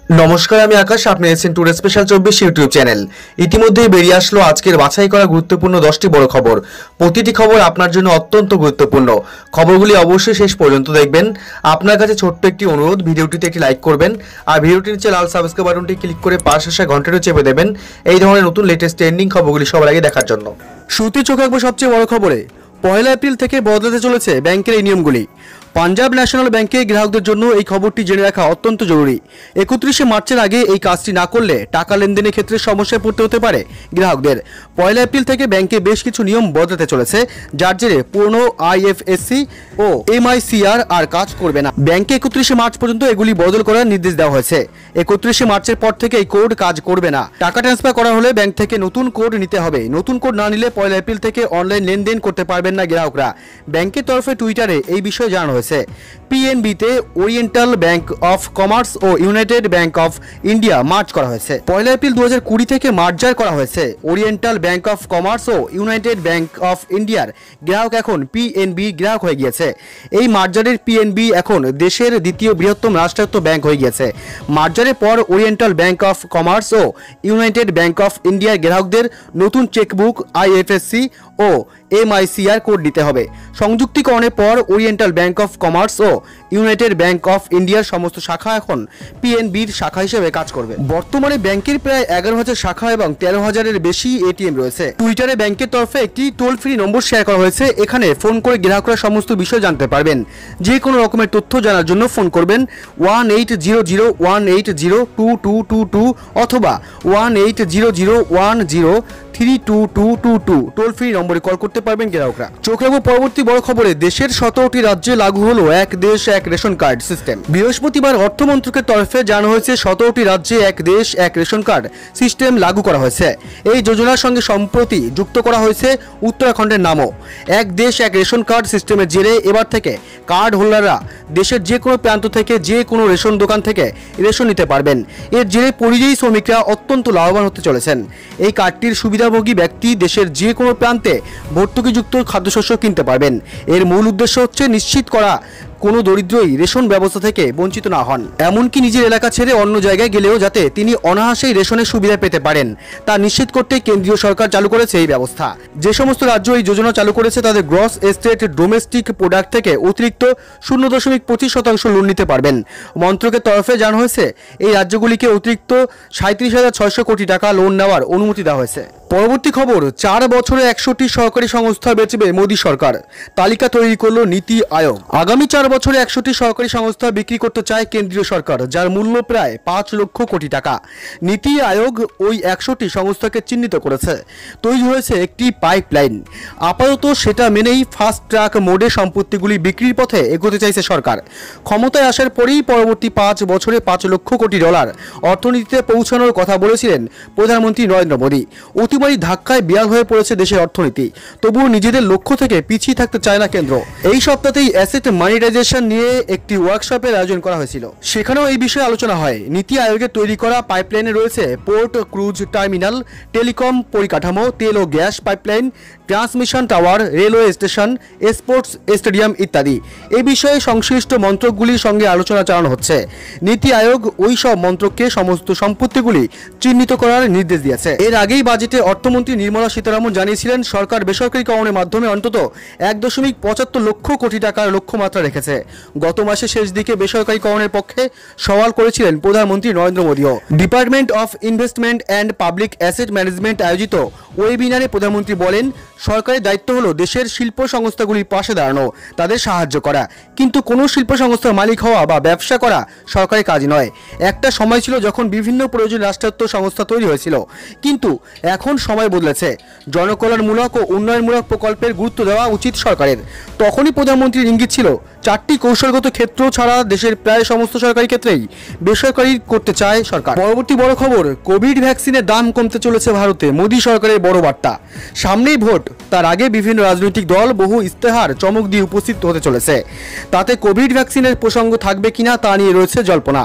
নমস্কার, আমি আকাশ। আপনি আছেন টুডে স্পেশাল 24 ইউটিউব চ্যানেল। ইতিমধ্যেই বেরিয়ে আসলো আজকের বাছাই করা গুরুত্বপূর্ণ 10টি বড় খবর। প্রতিটি খবর আপনার জন্য অত্যন্ত গুরুত্বপূর্ণ। খবরগুলি অবশ্যই শেষ পর্যন্ত দেখবেন। আপনার কাছে ছোট্ট একটি অনুরোধ, ভিডিওটিতে একটি লাইক করবেন আর ভিডিওটির নিচে লাল সাবস্ক্রাইব বাটনটি ক্লিক করে পাশে আসা ঘন্টাটি চেপে দেবেন এই ধরনের নতুন লেটেস্ট ট্রেন্ডিং খবরগুলি সবার আগে দেখার জন্য। শুরুতে চোখ রাখবো সবচেয়ে বড় খবরে। 1 এপ্রিল থেকে বদলাতে চলেছে ব্যাংকের এই নিয়মগুলি। পাঞ্জাব ন্যাশনাল ব্যাংকে গ্রাহকদের জন্য এই খবরটি জেনে রাখা অত্যন্ত জরুরি। 31 মার্চের আগে এই কাজটি না করলে টাকা লেনদেনের ক্ষেত্রে সমস্যায় পড়তে হতে পারে গ্রাহকদের। 1 এপ্রিল থেকে ব্যাংকে বেশ কিছু নিয়ম বদলাতে চলেছে, যার জেরে পুরনো আইএফএসসি ও এমআইসিআর আর কাজ করবে না। ব্যাংকে 31 মার্চ পর্যন্ত এগুলি বদল করার নির্দেশ দেওয়া হয়েছে। 31 মার্চের পর থেকে এই কোড কাজ করবে না। টাকা ট্রান্সফার করা হলে ব্যাংক থেকে নতুন কোড নিতে হবে। নতুন কোড না নিলে 1 এপ্রিল থেকে অনলাইন লেনদেন করতে পারবেন না গ্রাহকরা। ব্যাংকের তরফে টুইটারে এই বিষয়ে জানানো হয়েছে। পিএনবিতে ওরিয়েন্টাল ব্যাংক অফ কমার্স ও United Bank of India merge করা হয়েছে। 1 এপ্রিল 2020 থেকে মার্জার করা হয়েছে। ওরিয়েন্টাল ব্যাংক অফ কমার্স ও ইউনাইটেড ব্যাংক অফ ইন্ডিয়ার গ্রাহক এখন পিএনবি গ্রাহক হয়ে গিয়েছে। এই মার্জারের পিএনবি এখন দেশের দ্বিতীয় বৃহত্তম রাষ্ট্রায়ত্ত ব্যাংক হয়ে গিয়েছে। মার্জারের পর ওরিয়েন্টাল ব্যাংক অফ কমার্স ও ইউনাইটেড ব্যাংক অফ ইন্ডিয়ার গ্রাহকদের নতুন চেকবুক, আইএফএসসি ও এমআইসিআর কোড দিতে হবে। সংযুক্তিকরণের পর ওরিয়েন্টাল ব্যাংক অফ কমার্স ও ইউনাইটেড ব্যাংক অফ ইন্ডিয়ার সমস্ত শাখা এখন পিএনবির শাখা হিসেবে কাজ করবে। বর্তমানে ব্যাংকের প্রায় 11,000 শাখা এবং 13,000-এর বেশি এটিএম রয়েছে। টুইটারে ব্যাংকের তরফে একটি টোল ফ্রি নম্বর শেয়ার করা হয়েছে। এখানে ফোন করে গ্রাহকরা সমস্ত বিষয় জানতে পারবেন। যে কোনো রকমের তথ্য জানার জন্য ফোন করবেন 180018022222 অথবা 1800103222 টোল ফ্রি নম্বরে কল করতে পারবেন গ্রাহকরা। চোখ রাখবো পরবর্তী বড় খবরে। দেশের 17টি রাজ্যে লাগু হলো এক দেশ এক রেশন কার্ড সিস্টেম। বৃহস্পতিবার অর্থ মন্ত্রকের তরফে জানানো হয়েছে 17টি রাজ্যে এক দেশ এক রেশন কার্ড সিস্টেম লাগু করা হয়েছে। এই যোজনার সঙ্গে সম্প্রতি যুক্ত করা হয়েছে উত্তরাখণ্ডের নামও। এক দেশ এক রেশন কার্ড সিস্টেমের জেরে এবার থেকে কার্ড হোল্ডাররা দেশের যে কোনো প্রান্ত থেকে যে কোনো রেশন দোকান থেকে রেশন নিতে পারবেন। এর জেরে পরিযায়ী শ্রমিকরা অত্যন্ত লাভবান হতে চলেছেন। এই কার্ডটির সুবিধাভোগী ব্যক্তি দেশের যে কোনো প্রান্তে ভর্তুকিযুক্ত খাদ্যশস্য কিনতে পারবেন। এর মূল উদ্দেশ্য হচ্ছে নিশ্চিত করা কোনো দরিদ্রই রেশন ব্যবস্থা থেকে বঞ্চিত না হন, এমনকি নিজের এলাকা ছেড়ে অন্য জায়গায় গেলেও যাতে তিনি অনায়াসেই রেশনের সুবিধা পেতে পারেন তা নিশ্চিত করতে কেন্দ্রীয় সরকার চালু করেছে এই ব্যবস্থা। যে সমস্ত রাজ্য এই যোজনা চালু করেছে তাদের গ্রস এস্টেট ডোমেস্টিক প্রোডাক্ট থেকে অতিরিক্ত 0.25% লোন নিতে পারবেন। মন্ত্রকের তরফে জানানো হয়েছে এই রাজ্যগুলিকে অতিরিক্ত 37,600 কোটি টাকা লোন নেওয়ার অনুমতি দেওয়া হয়েছে। পরবর্তী খবর, 4 বছরে 100টি সরকারি সংস্থা বেচবে মোদী সরকার। তালিকা তৈরি করলো নীতি আয়োগ। আগামী 4 বছরে 100টি সরকারি সংস্থা বিক্রি করতে চায় কেন্দ্রীয় সরকার, যার মূল্য প্রায় 5 লক্ষ কোটি টাকা। নীতি আয়োগ ওই 100টি সংস্থাকে চিহ্নিত করেছে। তৈরি হয়েছে একটি পাইপলাইন। আপাতত সেটা মেনেই ফাস্ট ট্র্যাক মোডে সম্পত্তিগুলি বিক্রির পথে এগোতে চাইছে সরকার। ক্ষমতায় আসার পরেই পরবর্তী 5 বছরে $5 লক্ষ কোটি অর্থনীতিতে পৌঁছানোর কথা বলেছিলেন প্রধানমন্ত্রী নরেন্দ্র মোদী। অতিমারি ধাক্কায় বিয়াল হয়ে পড়েছে দেশের অর্থনীতি, তবুও নিজেদের লক্ষ্য থেকে পিছিয়ে থাকতে চায় না কেন্দ্র। এই সপ্তাহেই অ্যাসেট মনিটাইজেশন নিয়ে একটি ওয়ার্কশপের আয়োজন করা হয়েছিল। সেখানেও এই বিষয়ে আলোচনা হয়। নীতি আয়োগের তৈরি করা পাইপলাইনে রয়েছে পোর্ট, ক্রুজ টার্মিনাল, টেলিকম পরিকাঠামো, তেল ও gas pipeline, transmission tower, railway station, sports stadium ইত্যাদি। এই বিষয়ে সংশ্লিষ্ট মন্ত্রকগুলির সঙ্গে আলোচনা চালানো হচ্ছে। নীতি আয়োগ ওই সব মন্ত্রককে সমস্ত সম্পত্তিগুলি চিহ্নিত করার নির্দেশ দিয়েছে। এর আগেই বাজেটে অর্থমন্ত্রী নির্মলা সীতারামন জানিয়েছিলেন সরকার বেসরকারীকরণের মাধ্যমে অন্তত 1.75 লক্ষ কোটি টাকার লক্ষ্যমাত্রা রেখেছে। গত মাসের শেষ দিকে বেসরকারীকরণের পক্ষে সওয়াল করেছিলেন প্রধানমন্ত্রী নরেন্দ্র মোদীও। Department of Investment and Public Asset Management আয়োজিত ওয়েবিনারে প্রধানমন্ত্রী বলেন সরকারের দায়িত্ব হলো দেশের শিল্প সংস্থাগুলির পাশে দাঁড়ানো, তাদের সাহায্য করা, কিন্তু কোনো শিল্প সংস্থার মালিক হওয়া বা ব্যবসা করা সরকারের কাজ নয়। একটা সময় ছিল যখন বিভিন্ন প্রয়োজন রাষ্ট্রায়ত্ত সংস্থা তৈরি হয়েছিল, কিন্তু এখন সময় বদলেছে। জনকল্যাণমূলক ও উন্নয়নমূলক প্রকল্পের গুরুত্ব দেওয়া উচিত সরকারের। তখনই প্রধানমন্ত্রীর ইঙ্গিত ছিল 4টি কৌশলগত ক্ষেত্র ছাড়া দেশের প্রায় সমস্ত সরকারি ক্ষেত্রেই বেসরকারি করতে চায় সরকার। পরবর্তী বড় খবর, কোভিড ভ্যাকসিনের দাম কমতে চলেছে ভারতে। মোদী সরকারের বড় বার্তা। সামনেই ভোট, তার আগে বিভিন্ন রাজনৈতিক দল বহু ইস্তেহার চমক দিয়ে উপস্থিত হতে চলেছে। তাতে কোভিড ভ্যাকসিনের প্রসঙ্গ থাকবে কিনা তা নিয়ে রয়েছে জল্পনা।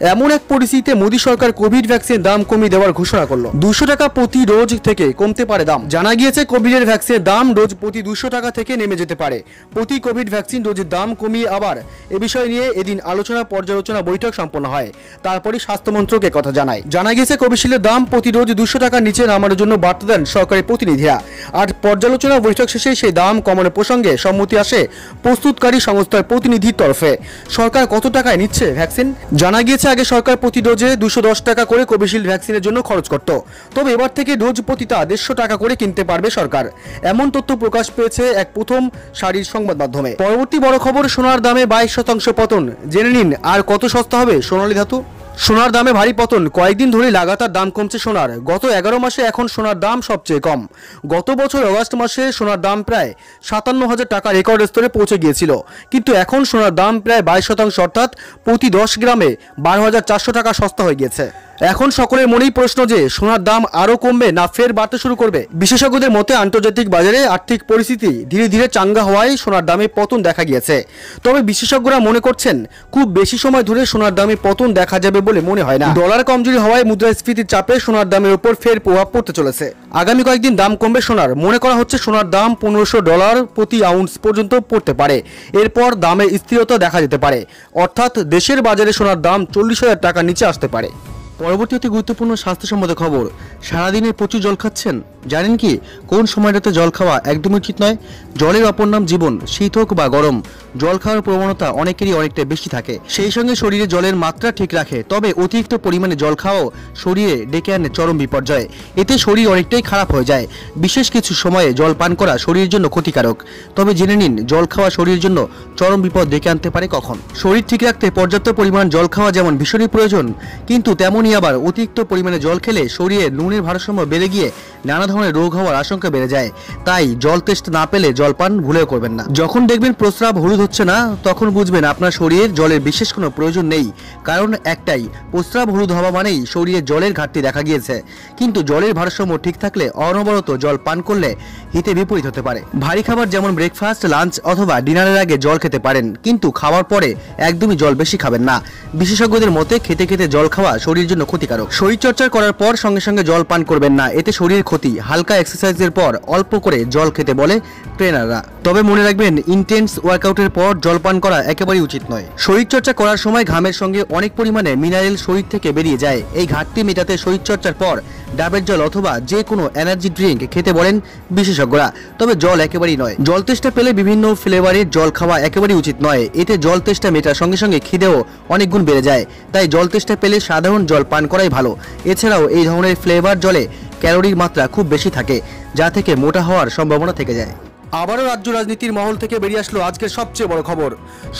এমন এক পরিস্থিতিতে মোদী সরকার কোভিড ভ্যাকসিনের দাম কমিয়ে দেওয়ার ঘোষণা করলো। 200 টাকা প্রতি ডোজ থেকে কমতে পারে দাম। জানা গিয়েছে কোভিডের ভ্যাকসিনের দাম ডোজ প্রতি 200 টাকা থেকে নেমে যেতে পারে। প্রতি কোভিড ভ্যাকসিন ডোজের দাম কমিয়ে আবার এ বিষয় নিয়ে এদিন পর্যালোচনা বৈঠক সম্পন্ন হয়। তারপরে স্বাস্থ্য মন্ত্রক কথা জানায়। জানা গিয়েছে কোভিশিল্ডের দাম প্রতি ডোজ 200 টাকার নিচে নামানোর জন্য বার্তা দেন সরকারি প্রতিনিধিরা। আর পর্যালোচনা বৈঠক শেষে সেই দাম কমানোর প্রসঙ্গে সম্মতি আসে প্রস্তুতকারী সংস্থার প্রতিনিধির তরফে। সরকার কত টাকায় নিচ্ছে ভ্যাকসিন? জানা গিয়েছে আগে সরকার প্রতি ডোজে 210 টাকা করে কোভিশিল্ড ভ্যাকসিনের জন্য খরচ করত। তবে এবার থেকে ডোজ প্রতিটা 150 টাকা করে কিনতে পারবে সরকার। এমন তথ্য প্রকাশ পেয়েছে এক প্রথম সারির সংবাদ মাধ্যমে। পরবর্তী বড় খবর, সোনার দামে 22% পতন। জেনে নিন আর কত সস্তা হবে সোনালী ধাতু। সোনার দামে ভারী পতন। কয়েকদিন ধরে লাগাতার দাম কমছে সোনার। গত 11 মাসে এখন সোনার দাম সবচেয়ে কম। গত বছর অগাস্ট মাসে সোনার দাম প্রায় 57,000 টাকা রেকর্ড স্তরে পৌঁছে গিয়েছিল, কিন্তু এখন সোনার দাম প্রায় 22%, অর্থাৎ প্রতি 10 গ্রামে 12,400 টাকা সস্তা হয়ে গিয়েছে। এখন সকলের মনেই প্রশ্ন যে সোনার দাম আরও কমবে না ফের বাড়তে শুরু করবে। বিশেষজ্ঞদের মতে আন্তর্জাতিক বাজারে আর্থিক পরিস্থিতি ধীরে ধীরে চাঙ্গা হওয়ায় সোনার দামে পতন দেখা গিয়েছে। তবে বিশেষজ্ঞরা মনে করছেন খুব বেশি সময় ধরে সোনার দামে পতন দেখা যাবে বলে মনে হয় না। ডলার কমজোরি হওয়ায় মুদ্রাস্ফীতির চাপে সোনার দামের উপর ফের প্রভাব পড়তে চলেছে। আগামী কয়েকদিন দাম কমবে সোনার। মনে করা হচ্ছে সোনার দাম $1500 প্রতি আউন্স পর্যন্ত পড়তে পারে। এরপর দামে স্থিরতা দেখা যেতে পারে, অর্থাৎ দেশের বাজারে সোনার দাম 40,000 টাকার নিচে আসতে পারে। পরবর্তী অতি গুরুত্বপূর্ণ স্বাস্থ্যসম্মত খবর, সারাদিনে প্রচুর জল খাচ্ছেন? জানেন কি কোন সময়টাতে জল খাওয়া একদমই উচিত নয়? জলের অপর নাম জীবন। শীত হোক বা গরম, জল খাওয়ার প্রবণতা অনেকেরই অনেকটা বেশি থাকে। সেই সঙ্গে শরীরে জলের মাত্রা ঠিক রাখে। তবে অতিরিক্ত পরিমাণে জল খাওয়াও শরীরে ডেকে আনে চরম বিপর্যয়। এতে শরীর অনেকটাই খারাপ হয়ে যায়। বিশেষ কিছু সময়ে জল পান করা শরীরের জন্য ক্ষতিকারক। তবে জেনে নিন জল খাওয়া শরীরের জন্য চরম বিপদ ডেকে আনতে পারে কখন। শরীর ঠিক রাখতে পর্যাপ্ত পরিমাণ জল খাওয়া যেমন ভীষণই প্রয়োজন, কিন্তু তেমনই আবার অতিরিক্ত পরিমাণে জল খেলে শরীরে নুনের ভারসাম্য বেড়ে গিয়ে নানা ধরনের রোগ হওয়ার আশঙ্কা বেড়ে যায়। তাই জল তেষ্টা না পেলে জল পান ভুলেও করবেন না। যখন দেখবেন প্রস্রাব হলুদ হচ্ছে না, তখন বুঝবেন আপনার শরীরে জলের বিশেষ কোনো প্রয়োজন নেই। কারণ একটাই, প্রস্রাব হলুদ হওয়া মানেই শরীরে জলের ঘাটতি দেখা গিয়েছে। কিন্তু জলের ভারসাম্য ঠিক থাকলে অনবরত জল পান করলে হিতে বিপরীত হতে পারে। ভারী খাবার যেমন ব্রেকফাস্ট, লাঞ্চ অথবা ডিনারের আগে জল খেতে পারেন, কিন্তু খাওয়ার পরে একদমই জল বেশি খাবেন না। বিশেষজ্ঞদের মতে খেতে খেতে জল খাওয়া শরীরের জন্য ক্ষতিকারক। শরীরচর্চা করার পর সঙ্গে সঙ্গে জল পান করবেন না, এতে শরীর ক্ষতি। হালকা এক্সারসাইজের পর অল্প করে জল খেতে বলে ট্রেনাররা। তবে মনে রাখবেন ইন্টেন্স ওয়ার্কআউটের পর জল পান করা একেবারেই উচিত নয়। শরীরচর্চা করার সময় ঘামের সঙ্গে অনেক পরিমাণে মিনারেল শরীর থেকে বেরিয়ে যায়। এই ঘাটতি মেটাতে শরীরচর্চার পর ডাবের জল অথবা যে কোনো এনার্জি ড্রিঙ্ক খেতে বলেন বিশেষজ্ঞরা। তবে জল একেবারেই নয়। জল তেষ্টা পেলে বিভিন্ন ফ্লেভারের জল খাওয়া একেবারেই উচিত নয়। এতে জল তেষ্টা মেটার সঙ্গে সঙ্গে খিদেও অনেক গুণ বেড়ে যায়। তাই জল তেষ্টা পেলে সাধারণ জল পান করাই ভালো। এছাড়াও এই ধরনের ফ্লেভার জলে ক্যালোরির মাত্রা খুব বেশি থাকে, যা থেকে মোটা হওয়ার সম্ভাবনা থেকে যায়। আবারও রাজ্য রাজনীতির মহল থেকে বেরিয়ে আসলো আজকের সবচেয়ে বড় খবর।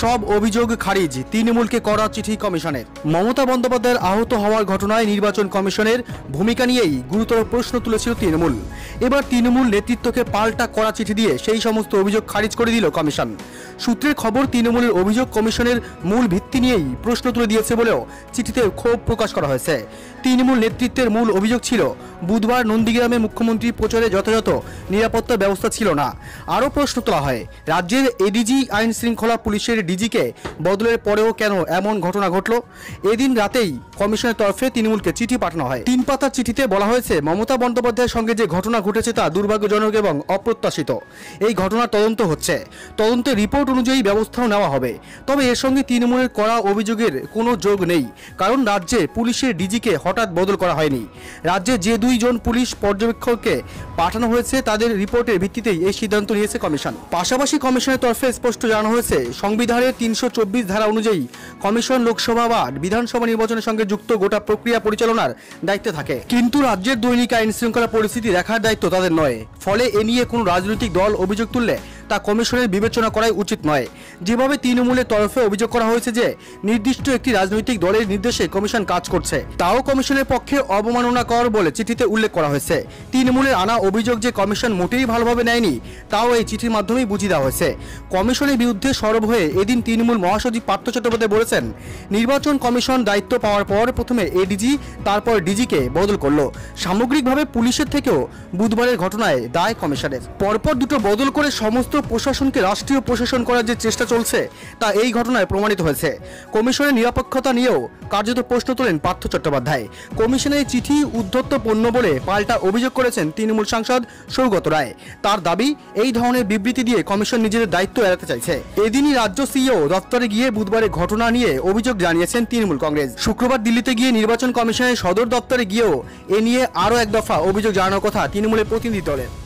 সব অভিযোগ খারিজ, তৃণমূলকে করা চিঠি কমিশনের। মমতা বন্দ্যোপাধ্যায়ের আহত হওয়ার ঘটনায় নির্বাচন কমিশনের ভূমিকা নিয়েই গুরুতর প্রশ্ন তুলেছিল তৃণমূল। এবার তৃণমূল নেতৃত্বকে পাল্টা করা চিঠি দিয়ে সেই সমস্ত অভিযোগ খারিজ করে দিল কমিশন। সূত্রের খবর, তৃণমূলের অভিযোগ কমিশনের মূল ভিত্তি নিয়েই প্রশ্ন তুলে দিয়েছে বলেও চিঠিতে ক্ষোভ প্রকাশ করা হয়েছে। তৃণমূল নেতৃত্বের মূল অভিযোগ ছিল বুধবার নন্দীগ্রামে মুখ্যমন্ত্রীর প্রচারে যথাযথ নিরাপত্তা ব্যবস্থা ছিল না। আরও প্রশ্ন তোলা হয়, রাজ্যের এডিজি আইন শৃঙ্খলা পুলিশের ডিজিকে বদলের পরেও কেন এমন ঘটনা ঘটল? এদিন রাতেই কমিশনের তরফে তৃণমূলকে চিঠি পাঠানো হয়। 3 পাতার চিঠিতে বলা হয়েছে, মমতা বন্দ্যোপাধ্যায়ের সঙ্গে যে ঘটনা ঘটেছে তা দুর্ভাগ্যজনক এবং অপ্রত্যাশিত। এই ঘটনার তদন্ত হচ্ছে, তদন্তের রিপোর্ট অনুযায়ী ব্যবস্থাও নেওয়া হবে। তবে এর সঙ্গে তৃণমূলের করা অভিযোগের কোনো যোগ নেই, কারণ রাজ্যে পুলিশের ডিজিকে হঠাৎ বদল করা হয়নি। রাজ্যে যে 2 জন পুলিশ পর্যবেক্ষককে পাঠানো হয়েছে তাদের রিপোর্টের ভিত্তিতেই এই সিদ্ধান্ত নিয়েছে কমিশন। পাশাপাশি কমিশনের তরফে স্পষ্ট জানানো হয়েছে, সংবিধানের 324 ধারা অনুযায়ী কমিশন লোকসভা বা বিধানসভা নির্বাচনের সঙ্গে যুক্ত গোটা প্রক্রিয়া পরিচালনার দায়িত্বে থাকে। কিন্তু রাজ্যের দৈনিক আইন শৃঙ্খলা পরিস্থিতি দেখার দায়িত্ব তাদের নয়। ফলে এ নিয়ে কোনো রাজনৈতিক দল অভিযোগ তুললে তা কমিশনের বিবেচনা করাই উচিত নয়। যেভাবে তৃণমূলের তরফে অভিযোগ করা হয়েছে যে নির্দিষ্ট একটি রাজনৈতিক দলের নির্দেশে কমিশন কাজ করছে, তাও কমিশনের পক্ষে অবমাননাকর বলে চিঠিতে উল্লেখ করা হয়েছে। তৃণমূলের আনা অভিযোগ যে কমিশন মোটেই ভালোভাবে নেয়নি, তাও এই চিঠির মাধ্যমেই বুঝিয়ে দেওয়া হয়েছে। কমিশনের বিরুদ্ধে সরব হয়ে এদিন তৃণমূল মহাসচিব পার্থ চট্টোপাধ্যায় বলেছেন, নির্বাচন কমিশন দায়িত্ব পাওয়ার পর প্রথমে এডিজি তারপর ডিজিকে বদল করলো। সামগ্রিকভাবে পুলিশের থেকেও বুধবারের ঘটনায় দায় কমিশনের। পরপর দুটো বদল করে সমস্ত প্রশাসনকে রাষ্ট্রীয় প্রশাসন করার যে চেষ্টা চলছে তা এই ঘটনায় প্রমাণিত হয়েছে। কমিশনের নিরপেক্ষতা নিয়েও কার্যত প্রশ্ন তোলেন পার্থ চট্টোপাধ্যায়। কমিশনের চিঠি উদ্ধত্ত পণ্য বলে পাল্টা অভিযোগ করেছেন তৃণমূল সাংসদ সৌগত রায়। তার দাবি, এই ধরনের বিবৃতি দিয়ে কমিশন নিজেদের দায়িত্ব এড়াতে চাইছে। এদিনই রাজ্য সিইও দপ্তরে গিয়ে বুধবারে ঘটনা নিয়ে অভিযোগ জানিয়েছেন তৃণমূল কংগ্রেস। শুক্রবার দিল্লিতে গিয়ে নির্বাচন কমিশনের সদর দপ্তরে গিয়েও এ নিয়ে আরও এক দফা অভিযোগ জানানোর কথা তৃণমূলের প্রতিনিধি দলের।